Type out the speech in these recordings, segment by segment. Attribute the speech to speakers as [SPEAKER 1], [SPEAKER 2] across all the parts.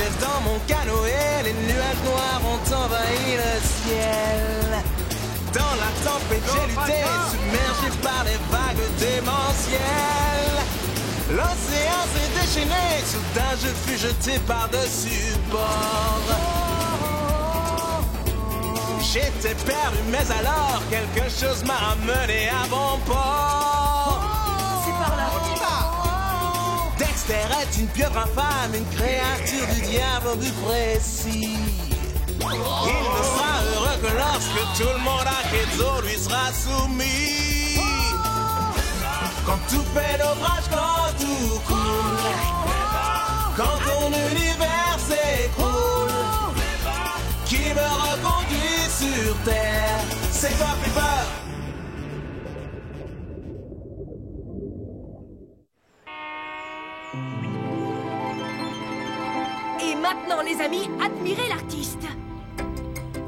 [SPEAKER 1] richesse dans mon canoë, les nuages noirs ont envahi le ciel. Dans la tempête, j'ai lutté, submergé par les vagues démentielles. L'océan s'est déchaîné, soudain je fus jeté par-dessus bord. J'étais perdu, mais alors quelque chose m'a amené à bon port.
[SPEAKER 2] C'est par là, on y va.
[SPEAKER 1] Dexter est une pieuvre infâme, une créature du diable au but précis. Il ne sera heureux que lorsque tout le monde à Quetzal lui sera soumis. Quand tout fait naufrage, quand tout coule, quand ton univers s'écroule, qui me reconduit sur terre, c'est toi Flipper.
[SPEAKER 2] Et maintenant, les amis, admirez l'artiste.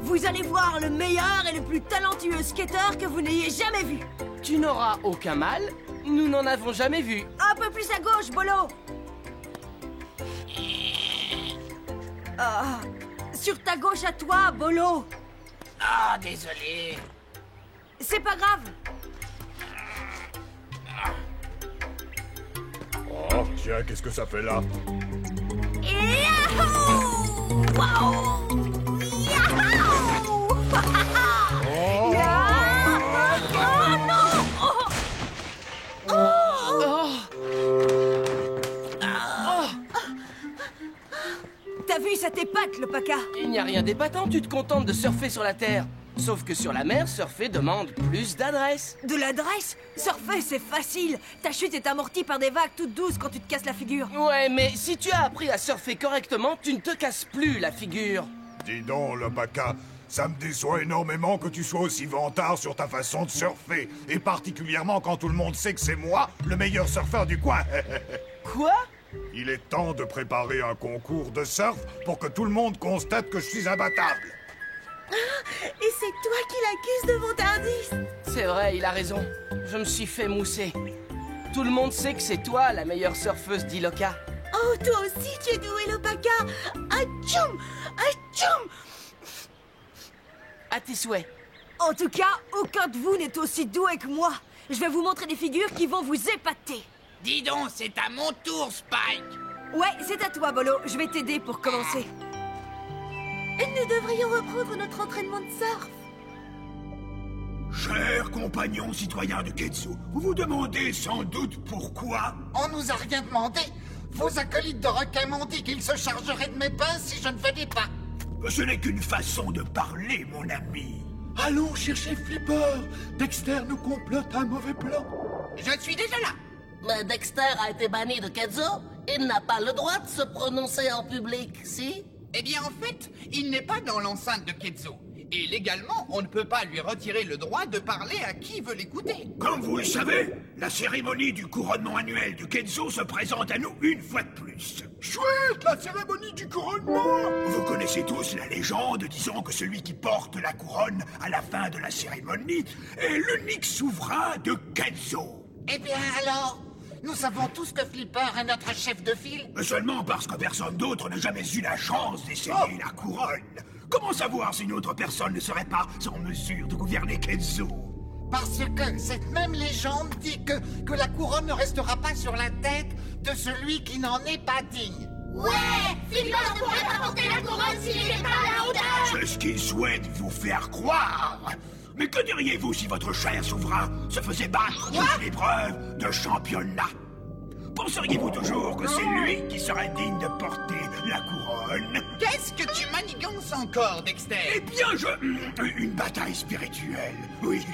[SPEAKER 2] Vous allez voir le meilleur et le plus talentueux skateur que vous n'ayez jamais vu.
[SPEAKER 3] Tu n'auras aucun mal, nous n'en avons jamais vu.
[SPEAKER 2] Un peu plus à gauche, Bolo. Ah, sur ta gauche à toi, Bolo.
[SPEAKER 3] Ah, désolé.
[SPEAKER 2] C'est pas grave.
[SPEAKER 4] Oh, tiens, qu'est-ce que ça fait là?
[SPEAKER 2] Yahoo! Wow! Yahoo! Oh non! T'as vu, ça t'épate, le paca.
[SPEAKER 3] Il n'y a rien d'épatant, tu te contentes de surfer sur la terre. Sauf que sur la mer, surfer demande plus d'adresse.
[SPEAKER 2] De l'adresse? Surfer, c'est facile. Ta chute est amortie par des vagues toutes douces quand tu te casses la figure.
[SPEAKER 3] Ouais, mais si tu as appris à surfer correctement, tu ne te casses plus la figure.
[SPEAKER 4] Dis donc, le Paca, ça me déçoit énormément que tu sois aussi vantard sur ta façon de surfer. Et particulièrement quand tout le monde sait que c'est moi, le meilleur surfeur du coin.
[SPEAKER 3] Quoi?
[SPEAKER 4] Il est temps de préparer un concours de surf pour que tout le monde constate que je suis imbattable.
[SPEAKER 2] Et c'est toi qui l'accuse de vantardise.
[SPEAKER 3] C'est vrai, il a raison. Je me suis fait mousser. Tout le monde sait que c'est toi la meilleure surfeuse d'Iloka.
[SPEAKER 2] Oh, toi aussi, tu es doué, le paca. Atchoum! Atchoum!
[SPEAKER 3] À tes souhaits.
[SPEAKER 2] En tout cas, aucun de vous n'est aussi doué que moi. Je vais vous montrer des figures qui vont vous épater.
[SPEAKER 5] Dis donc, c'est à mon tour, Spike.
[SPEAKER 2] Ouais, c'est à toi, Bolo. Je vais t'aider pour commencer. Nous devrions reprendre notre entraînement de surf.
[SPEAKER 6] Chers compagnons citoyens de Quetzal, vous vous demandez sans doute pourquoi?
[SPEAKER 5] On nous a rien demandé. Vos acolytes de requin m'ont dit qu'ils se chargeraient de mes pinces si je ne venais pas.
[SPEAKER 6] Ce n'est qu'une façon de parler, mon ami.
[SPEAKER 7] Allons chercher Flipper. Dexter nous complote un mauvais plan.
[SPEAKER 5] Je suis déjà là.
[SPEAKER 8] Mais Dexter a été banni de Quetzal. Il n'a pas le droit de se prononcer en public, si?
[SPEAKER 5] Eh bien, en fait, il n'est pas dans l'enceinte de Quetzal. Et légalement, on ne peut pas lui retirer le droit de parler à qui veut l'écouter.
[SPEAKER 6] Comme vous le savez, la cérémonie du couronnement annuel du Quetzal se présente à nous une fois de plus.
[SPEAKER 7] Chouette, la cérémonie du couronnement.
[SPEAKER 6] Vous connaissez tous la légende disant que celui qui porte la couronne à la fin de la cérémonie est l'unique souverain de Quetzal.
[SPEAKER 5] Eh bien alors, nous savons tous que Flipper est notre chef de file.
[SPEAKER 6] Seulement parce que personne d'autre n'a jamais eu la chance d'essayer la couronne. Comment savoir si une autre personne ne serait pas en mesure de gouverner Quetzal?
[SPEAKER 5] Parce que cette même légende dit que la couronne ne restera pas sur la tête de celui qui n'en est pas digne.
[SPEAKER 9] Ouais, Flipper ne pourrait pas porter la couronne s'il n'était pas à la hauteur.
[SPEAKER 6] C'est ce qu'il souhaite vous faire croire. Mais que diriez-vous si votre cher souverain se faisait battre dans une épreuve de championnat? Penseriez-vous toujours que c'est lui qui serait digne de porter la couronne?
[SPEAKER 5] Qu'est-ce que tu manigances encore, Dexter?
[SPEAKER 6] Eh bien, une bataille spirituelle. Oui,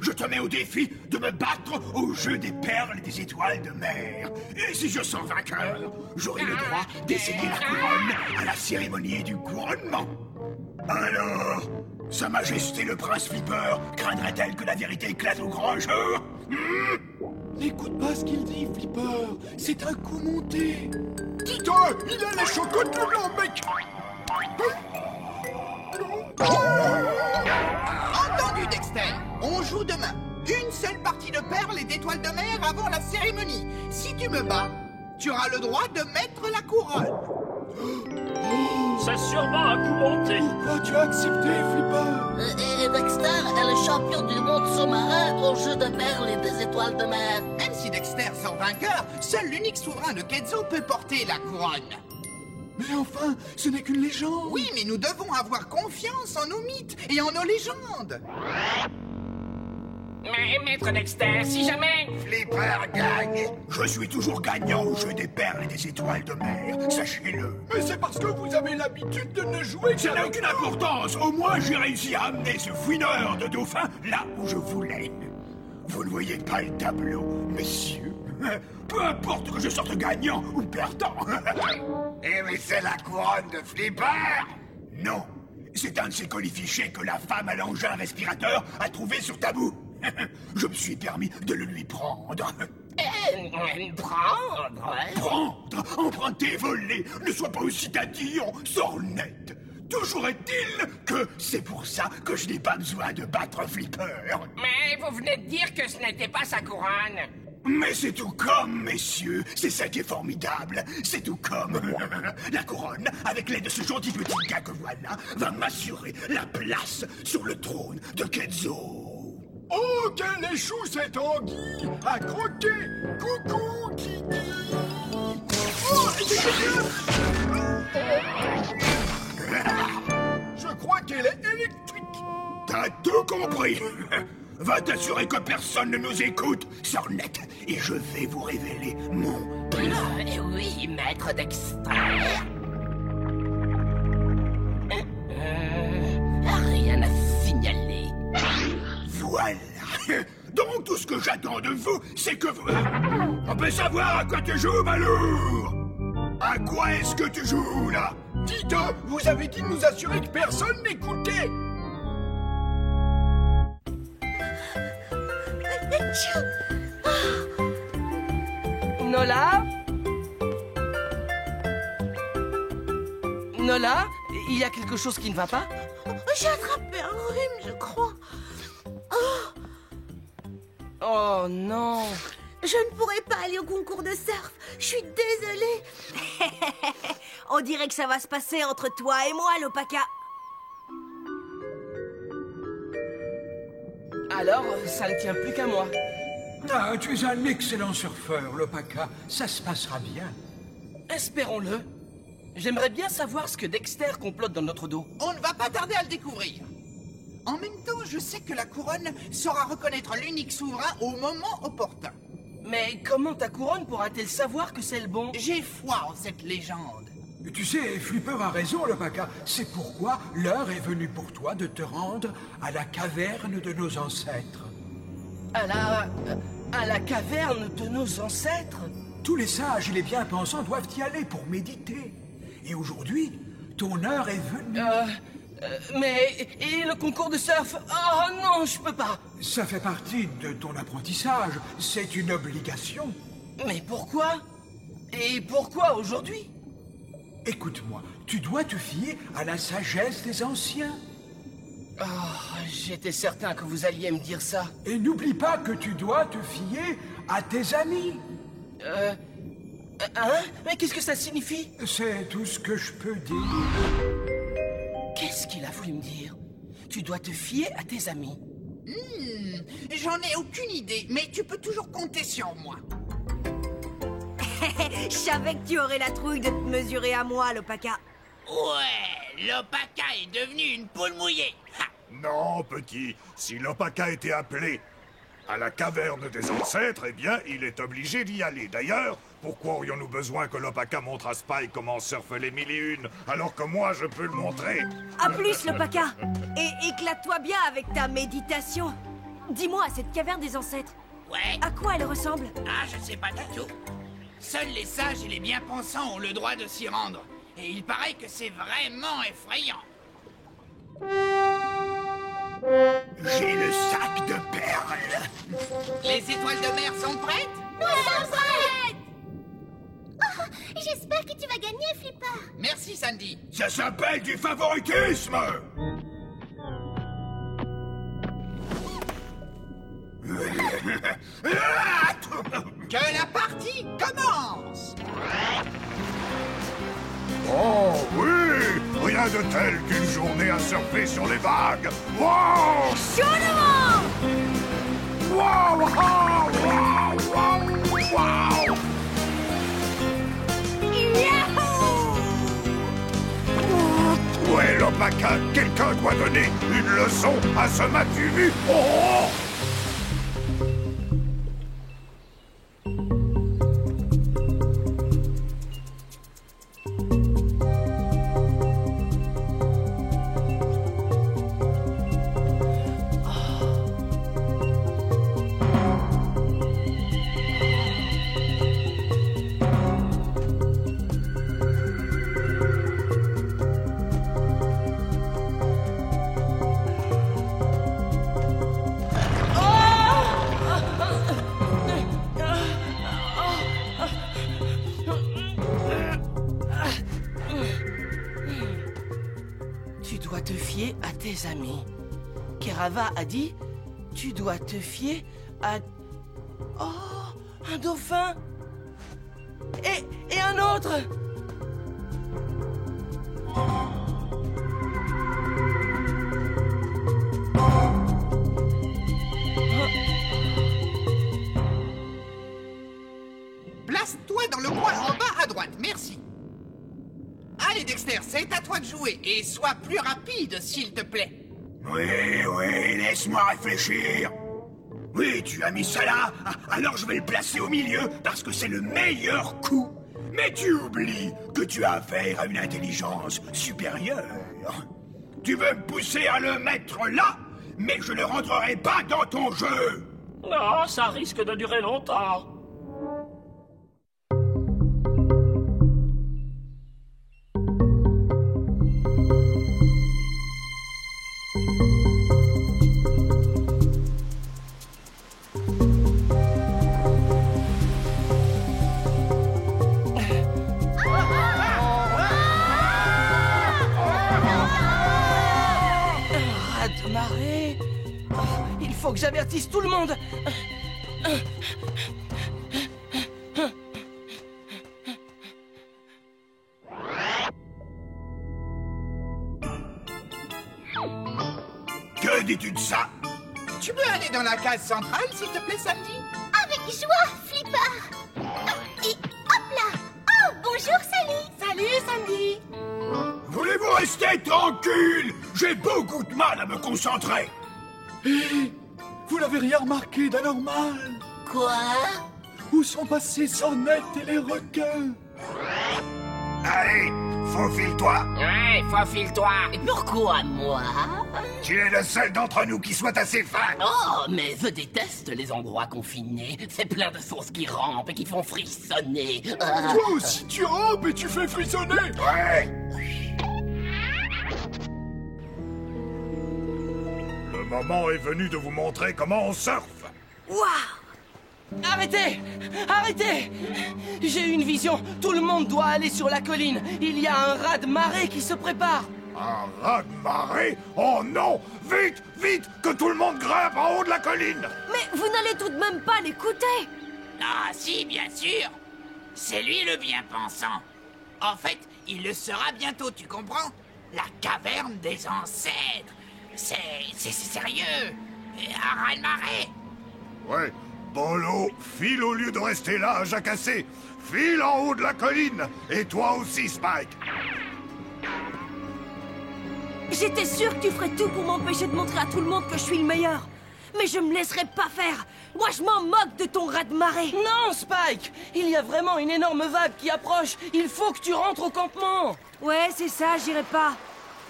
[SPEAKER 6] je te mets au défi de me battre au jeu des perles et des étoiles de mer. Et si je sors vainqueur, j'aurai le droit d'essayer la couronne à la cérémonie du couronnement. Alors, Sa Majesté le Prince Flipper craindrait-elle que la vérité éclate au grand jour?
[SPEAKER 7] N'écoute pas ce qu'il dit, Flipper. C'est un coup monté.
[SPEAKER 6] Dis-toi, il a les chocottes le blanc, mec.
[SPEAKER 5] Entendu, Dexter. On joue demain. Une seule partie de perles et d'étoiles de mer avant la cérémonie. Si tu me bats, tu auras le droit de mettre la couronne.
[SPEAKER 10] C'est sûrement un coup monté.
[SPEAKER 7] Pourquoi tu as accepté, Flipper?
[SPEAKER 8] Et Dexter est le champion du monde sous-marin au jeu de perles et des étoiles de mer.
[SPEAKER 11] Même si Dexter sort vainqueur, seul l'unique souverain de Keizo peut porter la couronne.
[SPEAKER 7] Mais enfin, ce n'est qu'une légende.
[SPEAKER 11] Oui, mais nous devons avoir confiance en nos mythes et en nos légendes.
[SPEAKER 10] Mais maître Dexter, si jamais...
[SPEAKER 6] Flipper gagne. Je suis toujours gagnant au jeu des perles et des étoiles de mer, sachez-le.
[SPEAKER 7] Mais c'est parce que vous avez l'habitude de ne jouer
[SPEAKER 6] Ça n'a aucune importance. Au moins, j'ai réussi à amener ce fouineur de dauphin là où je voulais. Vous ne voyez pas le tableau, messieurs. Peu importe que je sorte gagnant ou perdant. Eh mais c'est la couronne de Flipper? Non, c'est un de ces colifichets que la femme à l'engin respirateur a trouvé sur tabou. Je me suis permis de le lui prendre. Prendre, emprunter, voler, ne sois pas aussi tatillon, sors net. Toujours est-il que c'est pour ça que je n'ai pas besoin de battre Flipper.
[SPEAKER 10] Mais vous venez de dire que ce n'était pas sa couronne.
[SPEAKER 6] Mais c'est tout comme, messieurs. C'est ça qui est formidable. C'est tout comme. La couronne, avec l'aide de ce gentil petit gars que voilà, va m'assurer la place sur le trône de Keizo.
[SPEAKER 7] Oh, quel échou cet anguille à croquer. Coucou, Kiki. Oh, je crois qu'elle est électrique.
[SPEAKER 6] T'as tout compris. Va t'assurer que personne ne nous écoute, Sornette, et je vais vous révéler mon plan.
[SPEAKER 10] Oui, maître Dexter. Rien à signaler.
[SPEAKER 6] Voilà. Donc tout ce que j'attends de vous, c'est que vous... On peut savoir à quoi tu joues, Malour? À quoi est-ce que tu joues, là?
[SPEAKER 7] Dites, vous avez dit de nous assurer que personne n'écoutait.
[SPEAKER 3] Nola? Nola? Il y a quelque chose qui ne va pas?
[SPEAKER 2] J'ai attrapé un rhume, je crois.
[SPEAKER 3] Oh non!
[SPEAKER 2] Je ne pourrai pas aller au concours de surf. Je suis désolée. On dirait que ça va se passer entre toi et moi, Lopaka.
[SPEAKER 3] Alors, ça ne tient plus qu'à moi.
[SPEAKER 12] Ah, tu es un excellent surfeur, Lopaka. Ça se passera bien.
[SPEAKER 3] Espérons-le. J'aimerais bien savoir ce que Dexter complote dans notre dos.
[SPEAKER 11] On ne va pas tarder à le découvrir. En même temps, je sais que la couronne saura reconnaître l'unique souverain au moment opportun.
[SPEAKER 3] Mais comment ta couronne pourra-t-elle savoir que c'est le bon?
[SPEAKER 11] J'ai foi en cette légende.
[SPEAKER 12] Tu sais, Flipper a raison, Lopaka. C'est pourquoi l'heure est venue pour toi de te rendre à la caverne de nos ancêtres.
[SPEAKER 3] À la caverne de nos ancêtres?
[SPEAKER 12] Tous les sages et les bien-pensants doivent y aller pour méditer. Et aujourd'hui, ton heure est venue.
[SPEAKER 3] Mais... Et le concours de surf? Oh non, je peux pas.
[SPEAKER 12] Ça fait partie de ton apprentissage. C'est une obligation.
[SPEAKER 3] Mais pourquoi? Et pourquoi aujourd'hui?
[SPEAKER 12] Écoute-moi, tu dois te fier à la sagesse des anciens.
[SPEAKER 3] Oh, j'étais certain que vous alliez me dire ça.
[SPEAKER 12] Et n'oublie pas que tu dois te fier à tes amis.
[SPEAKER 3] Hein? Mais qu'est-ce que ça signifie?
[SPEAKER 12] C'est tout ce que je peux dire.
[SPEAKER 3] Qu'est-ce qu'il a voulu me dire? Tu dois te fier à tes amis.
[SPEAKER 11] J'en ai aucune idée, mais tu peux toujours compter sur moi.
[SPEAKER 2] Je savais que tu aurais la trouille de te mesurer à moi, Lopaka.
[SPEAKER 10] Ouais, Lopaka est devenu une poule mouillée. Ha.
[SPEAKER 4] Non, petit, si Lopaka était appelé à la caverne des ancêtres, eh bien, il est obligé d'y aller. D'ailleurs, pourquoi aurions-nous besoin que Lopaka montre à Spike comment surfer les 1001, alors que moi, je peux le montrer?
[SPEAKER 2] À plus, Lopaka. Et éclate-toi bien avec ta méditation. Dis-moi, cette caverne des ancêtres,
[SPEAKER 10] Ouais.
[SPEAKER 2] à quoi elle ressemble?
[SPEAKER 10] Ah, je sais pas du tout. Seuls les sages et les bien-pensants ont le droit de s'y rendre. Et il paraît que c'est vraiment effrayant.
[SPEAKER 6] J'ai le sac de perles.
[SPEAKER 11] Les étoiles de mer sont prêtes?
[SPEAKER 9] Nous sommes prêtes! Oh, j'espère que tu vas gagner, Flipper.
[SPEAKER 11] Merci, Sandy.
[SPEAKER 6] Ça s'appelle du favoritisme.
[SPEAKER 11] Que la partie commence!
[SPEAKER 4] Oh oui, rien de tel qu'une journée à surfer sur les vagues. Wow!
[SPEAKER 2] Chaudement!
[SPEAKER 4] Wow! Wow! Wow! Wow!
[SPEAKER 2] Yahoo!
[SPEAKER 4] Où est l'Opaka? Quelqu'un doit donner une leçon à ce m'as-tu vu? Oh!
[SPEAKER 3] Tu dois te fier à tes amis. Kerava a dit, tu dois te fier à... Oh, un dauphin! Et un autre!
[SPEAKER 11] Place-toi dans le coin en bas à droite, merci. Allez Dexter, c'est à toi de jouer, et sois plus rapide, s'il te plaît.
[SPEAKER 6] Oui, laisse-moi réfléchir. Oui, tu as mis ça là, alors je vais le placer au milieu, parce que c'est le meilleur coup. Mais tu oublies que tu as affaire à une intelligence supérieure. Tu veux me pousser à le mettre là, mais je ne rentrerai pas dans ton jeu.
[SPEAKER 13] Non, ça risque de durer longtemps.
[SPEAKER 3] Raz-de-marée. Il faut que j'avertisse tout le monde.
[SPEAKER 6] Que dis-tu de ça?
[SPEAKER 11] Tu peux aller dans la case centrale, s'il te plaît, Samedi?
[SPEAKER 9] Avec joie, Flipper. Et hop là. Oh, bonjour, Sally.
[SPEAKER 2] Salut, Sandy.
[SPEAKER 6] Voulez-vous rester tranquille? J'ai beaucoup de mal à me concentrer.
[SPEAKER 7] Hé, vous n'avez rien remarqué d'anormal?
[SPEAKER 8] Quoi?
[SPEAKER 7] Où sont passés Sornette et les requins?
[SPEAKER 6] Allez, faufile-toi.
[SPEAKER 8] Ouais, faufile-toi. Et pourquoi moi?
[SPEAKER 6] Tu es le seul d'entre nous qui soit assez fin.
[SPEAKER 8] Oh, mais je déteste les endroits confinés. C'est plein de sources qui rampent et qui font frissonner.
[SPEAKER 7] Toi aussi tu rampes et tu fais frissonner.
[SPEAKER 6] Ouais.
[SPEAKER 4] Le moment est venu de vous montrer comment on surfe.
[SPEAKER 2] Waouh!
[SPEAKER 3] Arrêtez! Arrêtez! J'ai eu une vision. Tout le monde doit aller sur la colline. Il y a un raz-de-marée qui se prépare.
[SPEAKER 4] Un raz-de-marée? Oh non! Vite, vite, que tout le monde grimpe en haut de la colline!
[SPEAKER 2] Mais vous n'allez tout de même pas l'écouter!
[SPEAKER 10] Ah si, bien sûr. C'est lui le bien-pensant. En fait, il le sera bientôt, tu comprends? La caverne des ancêtres. C'est sérieux. Un raz-de-marée.
[SPEAKER 4] Ouais, Bolo, file au lieu de rester là à jacasser. File en haut de la colline. Et toi aussi, Spike.
[SPEAKER 2] J'étais sûre que tu ferais tout pour m'empêcher de montrer à tout le monde que je suis le meilleur. Mais je me laisserai pas faire. Moi, je m'en moque de ton raz-de-marée.
[SPEAKER 3] Non, Spike! Il y a vraiment une énorme vague qui approche. Il faut que tu rentres au campement.
[SPEAKER 2] Ouais, c'est ça, j'irai pas.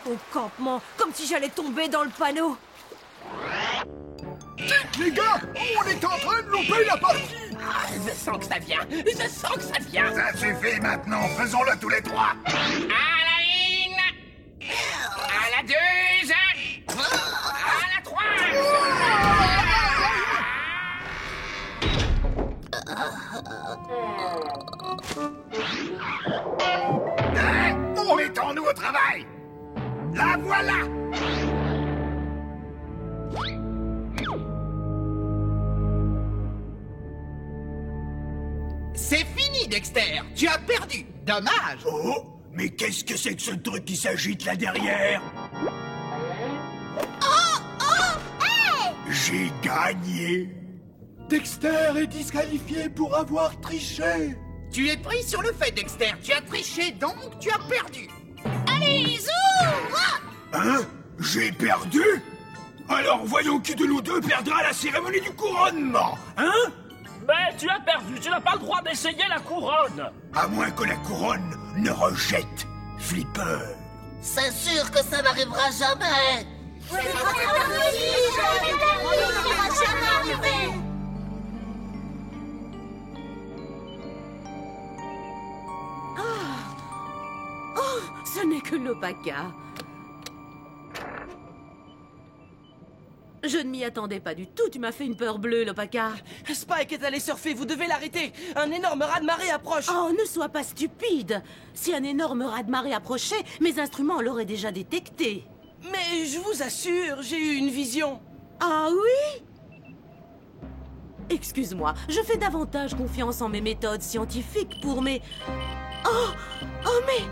[SPEAKER 2] Au campement, comme si j'allais tomber dans le panneau.
[SPEAKER 7] Les gars, on est en train de louper la partie.
[SPEAKER 8] Ah, je sens que ça vient. Je sens que ça vient.
[SPEAKER 6] Ça suffit maintenant, faisons-le tous les trois.
[SPEAKER 10] À la une. À la deux. À la trois.
[SPEAKER 6] Mettons-nous au travail. La voilà.
[SPEAKER 11] C'est fini, Dexter. Tu as perdu. Dommage.
[SPEAKER 6] Oh, Mais qu'est-ce que c'est que ce truc qui s'agite là derrière?
[SPEAKER 9] Hey!
[SPEAKER 6] J'ai gagné.
[SPEAKER 7] Dexter est disqualifié pour avoir triché.
[SPEAKER 11] Tu es pris sur le fait, Dexter. Tu as triché, donc tu as perdu.
[SPEAKER 9] Allez, zou!
[SPEAKER 6] Hein? J'ai perdu? Alors voyons qui de nous deux perdra la cérémonie du couronnement, hein?
[SPEAKER 13] Mais tu as perdu, tu n'as pas le droit d'essayer la couronne.
[SPEAKER 6] À moins que la couronne ne rejette Flipper.
[SPEAKER 8] C'est sûr que ça n'arrivera jamais.
[SPEAKER 2] Oh, ce n'est que l'Opaka. Je ne m'y attendais pas du tout, tu m'as fait une peur bleue, l'Opaka.
[SPEAKER 3] Spike est allé surfer, vous devez l'arrêter. Un énorme raz-de-marée approche.
[SPEAKER 2] Oh, ne sois pas stupide. Si un énorme raz-de-marée approchait, mes instruments l'auraient déjà détecté.
[SPEAKER 3] Mais je vous assure, j'ai eu une vision.
[SPEAKER 2] Ah oui? Excuse-moi, je fais davantage confiance en mes méthodes scientifiques pour mes... Oh, mais...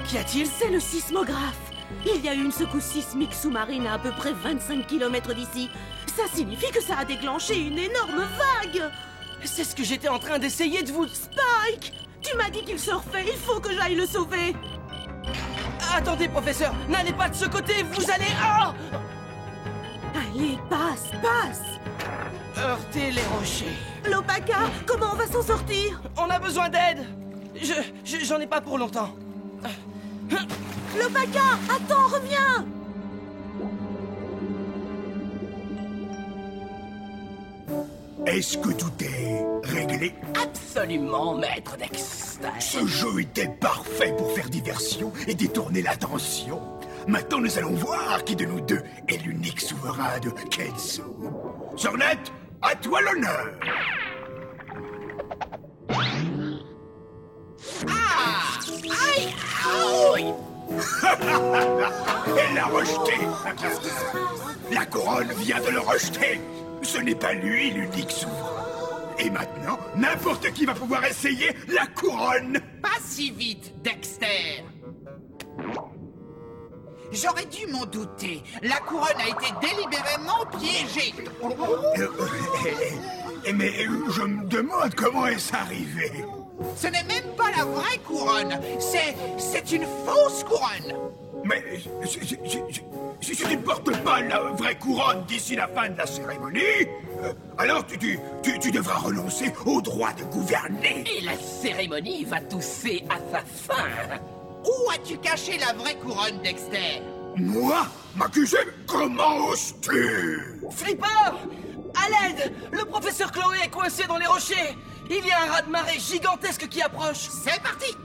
[SPEAKER 3] Qu'y a-t-il?
[SPEAKER 2] C'est le sismographe. Il y a eu une secousse sismique sous-marine à peu près 25 km d'ici. Ça signifie que ça a déclenché une énorme vague.
[SPEAKER 3] C'est ce que j'étais en train d'essayer de vous...
[SPEAKER 2] Spike! Tu m'as dit qu'il surfait, il faut que j'aille le sauver.
[SPEAKER 3] Attendez, professeur, n'allez pas de ce côté, vous allez... Oh!
[SPEAKER 2] Allez, passe, passe.
[SPEAKER 3] Heurtez les rochers.
[SPEAKER 2] L'Opaka, comment on va s'en sortir?
[SPEAKER 3] On a besoin d'aide. J'en ai pas pour longtemps.
[SPEAKER 2] L'Opaka, attends, reviens!
[SPEAKER 6] Est-ce que tout est réglé?
[SPEAKER 3] Absolument, maître Dexter.
[SPEAKER 6] Ce jeu était parfait pour faire diversion et détourner l'attention. Maintenant, nous allons voir qui de nous deux est l'unique souverain de Kenzo. Sornette, à toi l'honneur.
[SPEAKER 11] Ah! Aïe! Aouh!
[SPEAKER 6] Elle l'a rejeté. La couronne vient de le rejeter. Ce n'est pas lui l'unique souverain. Et maintenant, n'importe qui va pouvoir essayer la couronne.
[SPEAKER 11] Pas si vite, Dexter. J'aurais dû m'en douter. La couronne a été délibérément piégée.
[SPEAKER 6] Mais je me demande comment est-ce arrivé.
[SPEAKER 11] Ce n'est même pas la vraie couronne. C'est une fausse couronne.
[SPEAKER 6] Mais si tu ne portes pas la vraie couronne d'ici la fin de la cérémonie, alors tu devras renoncer au droit de gouverner.
[SPEAKER 3] Et la cérémonie va tousser à sa fin.
[SPEAKER 11] Où as-tu caché la vraie couronne, Dexter?
[SPEAKER 6] Moi? M'accuser? Comment oses-tu?
[SPEAKER 3] Flipper! À l'aide! Le professeur Chloé est coincé dans les rochers. Il y a un raz-de-marée gigantesque qui approche.
[SPEAKER 11] C'est parti!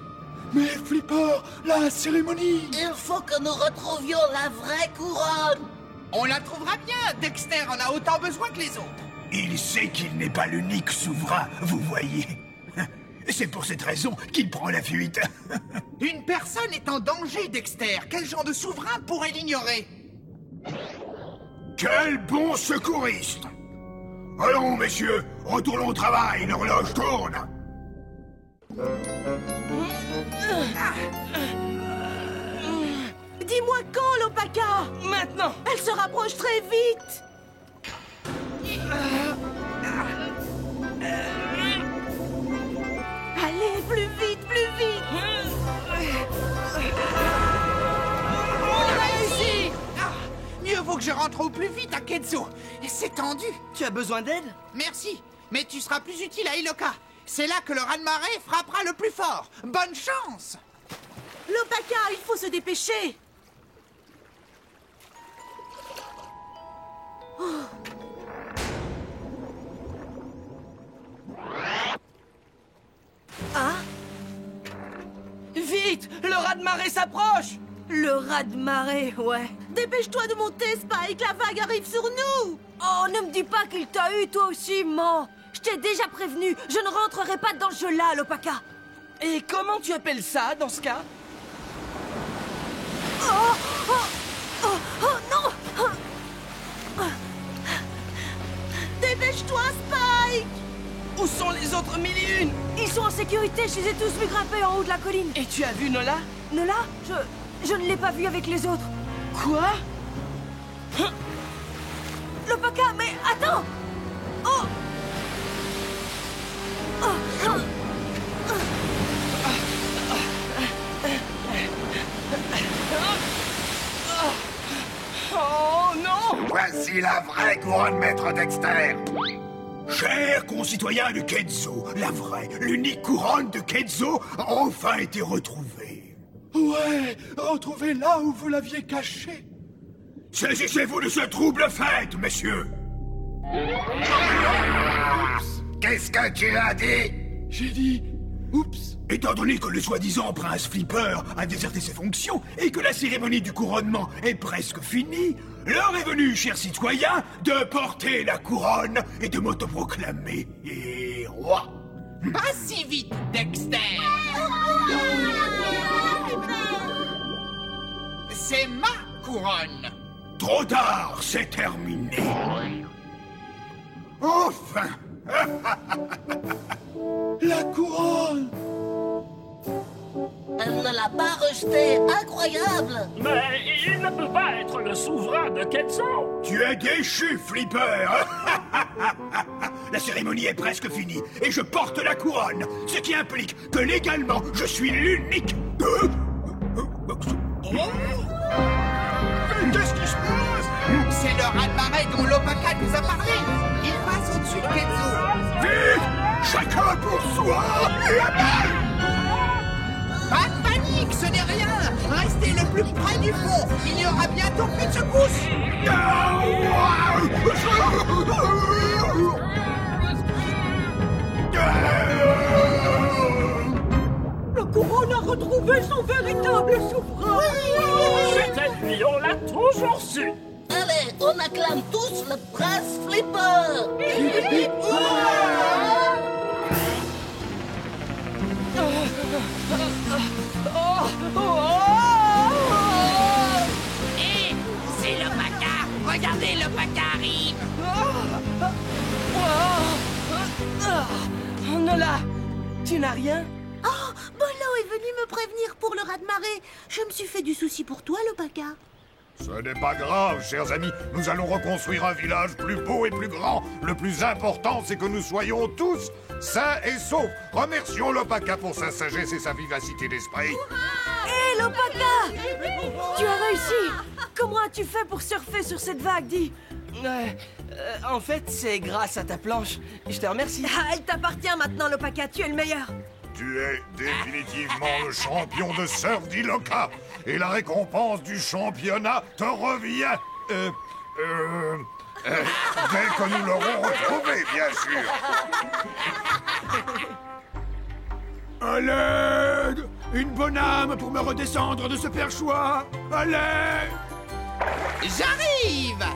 [SPEAKER 7] Mais Flipper, la cérémonie...
[SPEAKER 8] Il faut que nous retrouvions la vraie couronne.
[SPEAKER 11] On la trouvera bien, Dexter en a autant besoin que les autres.
[SPEAKER 6] Il sait qu'il n'est pas l'unique souverain, vous voyez. C'est pour cette raison qu'il prend la fuite.
[SPEAKER 11] Une personne est en danger, Dexter. Quel genre de souverain pourrait l'ignorer?
[SPEAKER 6] Quel bon secouriste! Allons, messieurs, retournons au travail, l'horloge tourne.
[SPEAKER 2] Dis-moi quand, l'Opaka?
[SPEAKER 3] Maintenant!
[SPEAKER 2] Elle se rapproche très vite. Allez, plus vite, plus vite.
[SPEAKER 11] On a réussi! Mieux vaut que je rentre au plus vite à Kenzo. C'est tendu.
[SPEAKER 3] Tu as besoin d'aide?
[SPEAKER 11] Merci, mais tu seras plus utile à Iloka. C'est là que le raz-de-marée frappera le plus fort. Bonne chance!
[SPEAKER 2] L'Opaka, il faut se dépêcher. Hein?
[SPEAKER 3] Vite! Le raz-de-marée s'approche!
[SPEAKER 2] Le raz-de-marée, ouais. Dépêche-toi de monter, Spike, la vague arrive sur nous. Oh, ne me dis pas qu'il t'a eu, toi aussi, man. Je t'ai déjà prévenu, je ne rentrerai pas dans ce jeu-là, l'Opaka.
[SPEAKER 3] Et comment tu appelles ça, dans ce cas?
[SPEAKER 2] Oh, non! Dépêche-toi, Spike!
[SPEAKER 3] Où sont les autres 1001?
[SPEAKER 2] Ils sont en sécurité, je les ai tous vus grimper en haut de la colline.
[SPEAKER 3] Et tu as vu Nola?
[SPEAKER 2] Nola, je ne l'ai pas vu avec les autres.
[SPEAKER 3] Quoi?
[SPEAKER 2] L'Opaka, mais attends! Oh!
[SPEAKER 3] Oh non!
[SPEAKER 6] Voici la vraie couronne, maître Dexter. Chers concitoyens de Ketzo, la vraie, l'unique couronne de Ketzo a enfin été retrouvée.
[SPEAKER 7] Ouais, retrouvez là où vous l'aviez cachée.
[SPEAKER 6] Saisissez-vous de ce trouble fait, messieurs. Qu'est-ce que tu as dit?
[SPEAKER 7] J'ai dit... Oups.
[SPEAKER 6] Étant donné que le soi-disant prince Flipper a déserté ses fonctions et que la cérémonie du couronnement est presque finie, l'heure est venue, chers citoyens, de porter la couronne et de m'autoproclamer roi.
[SPEAKER 11] Pas si vite, Dexter. C'est ma couronne.
[SPEAKER 6] Trop tard, c'est terminé. Enfin.
[SPEAKER 7] La couronne.
[SPEAKER 8] Elle ne l'a pas rejeté. Incroyable.
[SPEAKER 13] Mais il ne peut pas être le souverain de Ketzo.
[SPEAKER 6] Tu es déchu, Flipper. La cérémonie est presque finie et je porte la couronne, ce qui implique que légalement, je suis l'unique... Qu'est-ce qui se passe?
[SPEAKER 11] C'est le raz-de-marée dont l'Opaka nous a parlé. Il passe au-dessus de Ketzo.
[SPEAKER 6] Vite! Chacun pour soi!
[SPEAKER 11] Pas de panique, ce n'est rien. Restez le plus près du fond. Il y aura bientôt plus de secousses.
[SPEAKER 2] Le couronne a retrouvé son véritable souverain.
[SPEAKER 13] C'était lui, on l'a toujours su.
[SPEAKER 8] Allez, on acclame tous le prince Flipper.
[SPEAKER 10] Hé, c'est l'Opaka. Regardez, l'Opaka arrive.
[SPEAKER 3] Nola, tu n'as rien?
[SPEAKER 2] Oh, Bolo est venu me prévenir pour le raz-de-marée. Je me suis fait du souci pour toi, l'Opaka.
[SPEAKER 4] Ce n'est pas grave, chers amis. Nous allons reconstruire un village plus beau et plus grand. Le plus important, c'est que nous soyons tous sains et saufs. Remercions l'Opaka pour sa sagesse et sa vivacité d'esprit.
[SPEAKER 2] Hé, l'Opaka! Tu as réussi! Comment as-tu fait pour surfer sur cette vague, dis?
[SPEAKER 3] En fait, c'est grâce à ta planche. Je te remercie.
[SPEAKER 2] Ah, elle t'appartient maintenant, l'Opaka. Tu es le meilleur.
[SPEAKER 4] Tu es définitivement le champion de surf d'Iloka. Et la récompense du championnat te revient. Dès que nous l'aurons retrouvé, bien sûr.
[SPEAKER 6] À l'aide! Une bonne âme pour me redescendre de ce perchoir! À l'aide!
[SPEAKER 11] J'arrive.